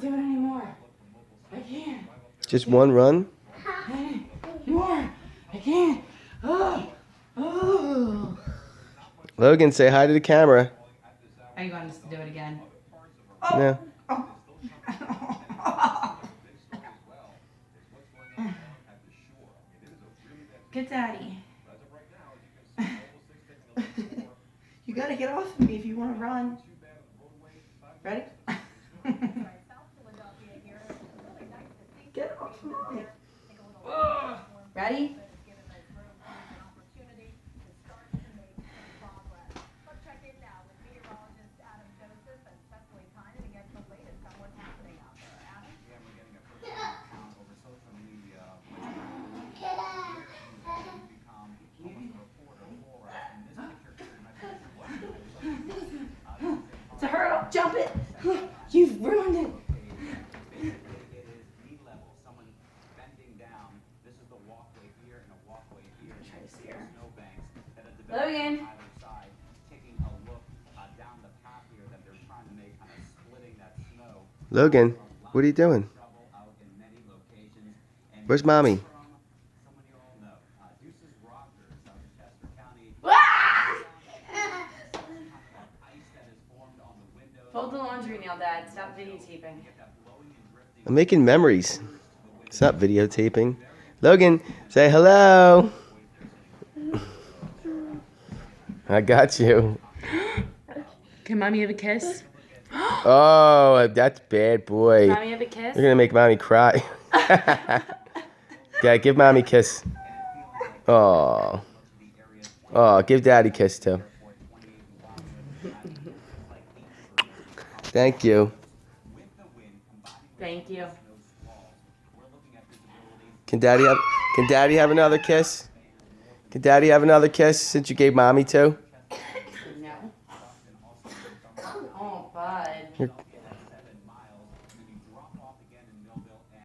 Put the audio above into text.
can't do it anymore. I can't. Just one run? More. I can't. Oh. Oh. Logan, say hi to the camera. Are you going us to do it again? No. Get Daddy. You gotta get off of me if you want to run. Ready? Get off of me. Ready? It's a hurdle. Jump it. You've ruined it. Try to see her. Logan. Logan, what are you doing? Where's Mommy? Fold the laundry now, Dad. Stop videotaping. I'm making memories. It's not videotaping. Logan, say hello. I got you. Can Mommy have a kiss? Oh, that's bad, boy. Mommy have a kiss? You're gonna make Mommy cry. Yeah, give Mommy a kiss. Oh. Oh, give Daddy a kiss too. Thank you. Thank you. Can Daddy have another kiss? Can Daddy have another kiss since you gave Mommy two? No. Oh, bud. Here,